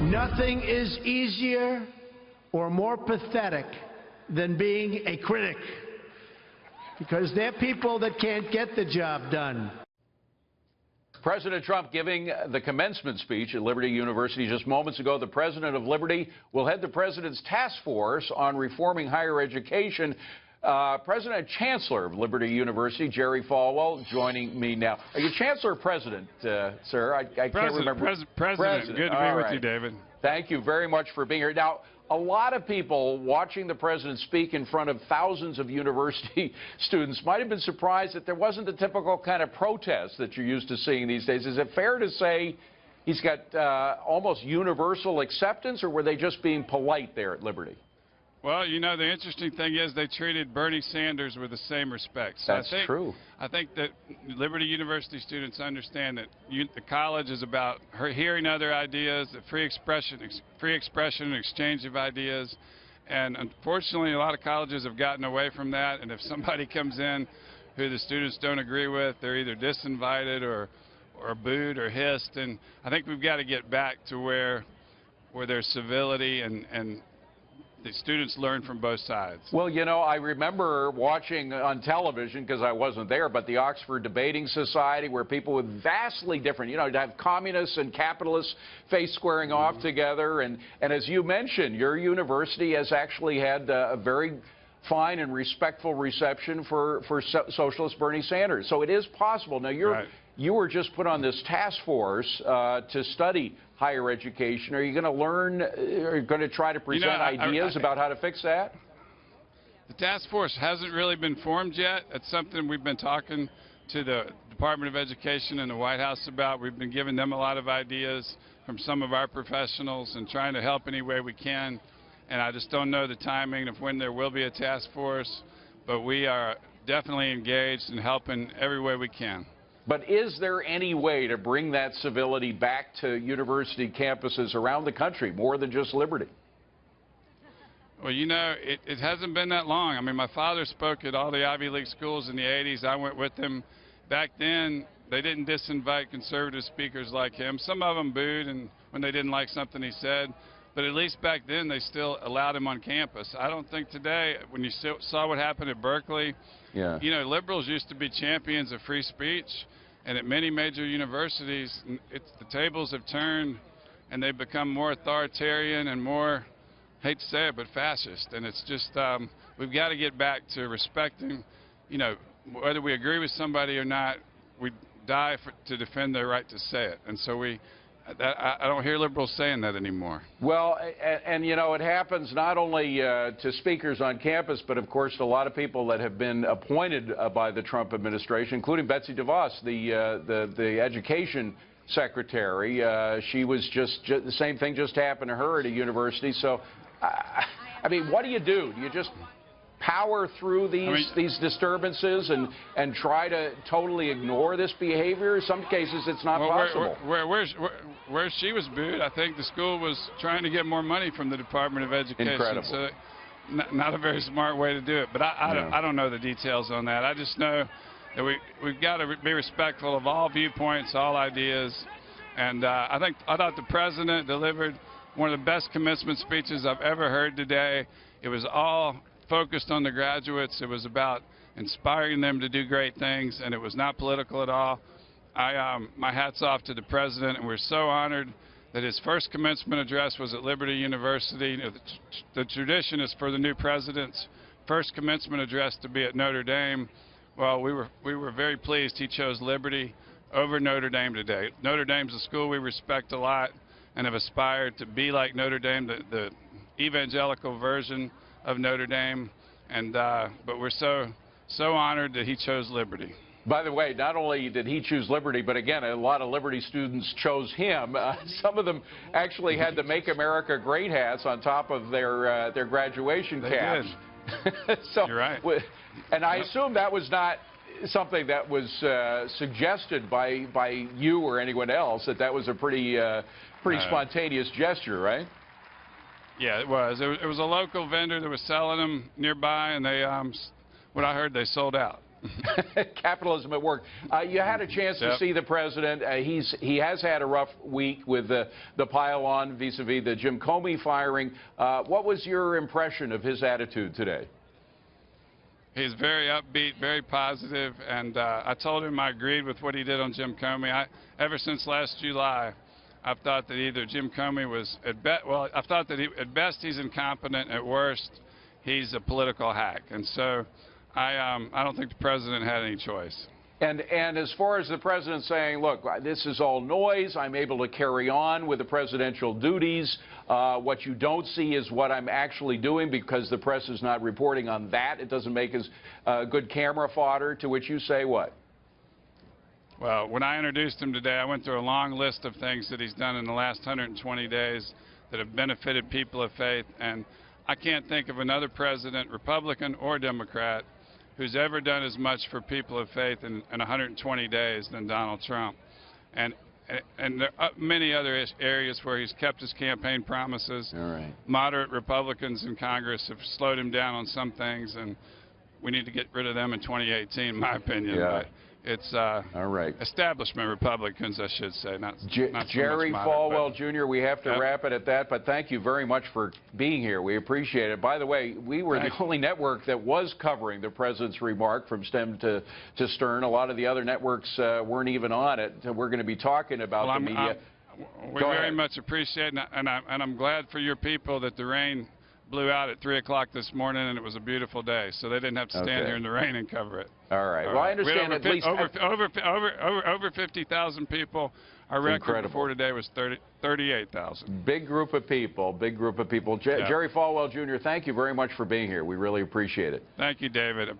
Nothing is easier or more pathetic than being a critic, because they're people that can't get the job done. President Trump giving the commencement speech at Liberty University just moments ago. The president of Liberty will head the president's task force on reforming higher education. President and Chancellor of Liberty University, Jerry Falwell, joining me now. Are you Chancellor or President, sir? I can't remember. President. Good to be with you, David. Thank you very much for being here. Now, a lot of people watching the president speak in front of thousands of university students might have been surprised that there wasn't the typical kind of protest that you're used to seeing these days. Is it fair to say he's got almost universal acceptance, or were they just being polite there at Liberty? Well, you know, the interesting thing is they treated Bernie Sanders with the same respect. So That's true. I think that Liberty University students understand that the college is about hearing other ideas, the free expression and exchange of ideas. And unfortunately, a lot of colleges have gotten away from that. And if somebody comes in who the students don't agree with, they're either disinvited or booed or hissed. And I think we've got to get back to where there's civility and the students learn from both sides. Well, you know, I remember watching on television, because I wasn't there, but the Oxford Debating Society, where people with vastly different, you know, to have communists and capitalists face squaring off together. And as you mentioned, your university has actually had a very fine and respectful reception for socialist Bernie Sanders. So it is possible. Now, you were just put on this task force to study higher education. Are you going to learn, are you going to try to present ideas about how to fix that? The task force hasn't really been formed yet. It's something we've been talking to the Department of Education and the White House about. We've been giving them a lot of ideas from some of our professionals and trying to help any way we can. And I just don't know the timing of when there will be a task force, but we are definitely engaged in helping every way we can. But is there any way to bring that civility back to university campuses around the country, more than just Liberty? Well, you know, it hasn't been that long. I mean, my father spoke at all the Ivy League schools in the 80s. I went with him. Back then, they didn't disinvite conservative speakers like him. Some of them booed and when they didn't like something he said. But at least back then, they still allowed him on campus. I don't think today, when you saw what happened at Berkeley, you know, liberals used to be champions of free speech. And at many major universities, the tables have turned, and they've become more authoritarian and more, hate to say it, but fascist. And it's just, we've got to get back to respecting, you know, whether we agree with somebody or not, we die to defend their right to say it. And so I don't hear liberals saying that anymore. Well, and you know, it happens not only to speakers on campus, but of course to a lot of people that have been appointed by the Trump administration, including Betsy DeVos, the education secretary. She was just the same thing just happened to her at a university. So, I mean, what do? Do you just power through these disturbances and try to totally ignore this behavior? In some cases, it's not possible. Where she was booed, I think the school was trying to get more money from the Department of Education. Incredible. So, not a very smart way to do it. But I don't know the details on that. I just know that we've got to be respectful of all viewpoints, all ideas. And I thought the president delivered one of the best commencement speeches I've ever heard today. It was all focused on the graduates. It was about inspiring them to do great things, and it was not political at all. My hat's off to the president, and we're so honored that his first commencement address was at Liberty University. You know, the tradition is for the new president's first commencement address to be at Notre Dame. Well, we were very pleased he chose Liberty over Notre Dame today. Notre Dame's a school we respect a lot and have aspired to be like Notre Dame, the evangelical version of Notre Dame, and but we're so honored that he chose Liberty. By the way, not only did he choose Liberty, but again, a lot of Liberty students chose him. Some of them actually had the Make America Great hats on top of their graduation caps. So, you're right. And I assume that was not something that was suggested by you or anyone else. That was a pretty spontaneous gesture, right? Yeah, it was. It was a local vendor that was selling them nearby, and they, what I heard, they sold out. Capitalism at work. You had a chance to see the president. He has had a rough week with the pile-on vis-a-vis the Jim Comey firing. What was your impression of his attitude today? He's very upbeat, very positive, and I told him I agreed with what he did on Jim Comey. Ever since last July, I've thought that either Jim Comey was at best he's incompetent, at worst he's a political hack, and so I don't think the president had any choice. And as far as the president saying, look, this is all noise, I'm able to carry on with the presidential duties. What you don't see is what I'm actually doing because the press is not reporting on that. It doesn't make as good camera fodder, to which you say what? Well, when I introduced him today, I went through a long list of things that he's done in the last 120 days that have benefited people of faith, and I can't think of another president, Republican or Democrat, who's ever done as much for people of faith in 120 days than Donald Trump. And there are many other areas where he's kept his campaign promises. All right. Moderate Republicans in Congress have slowed him down on some things, and we need to get rid of them in 2018, in my opinion. Yeah. But it's all right. Establishment Republicans, I should say, not Jerry so much moderate, Falwell Jr., we have to wrap it at that, but thank you very much for being here. We appreciate it. By the way, we were the only network that was covering the president's remark from stem to stern. A lot of the other networks weren't even on it. We're going to be talking about the media. We very much appreciate it, and I'm glad for your people that the rain blew out at 3 o'clock this morning, and it was a beautiful day, so they didn't have to stand here in the rain and cover it. All right. Well, I understand at least over 50,000 people. Our record before today was 38,000. Big group of people. Big group of people. Jerry Falwell Jr., thank you very much for being here. We really appreciate it. Thank you, David.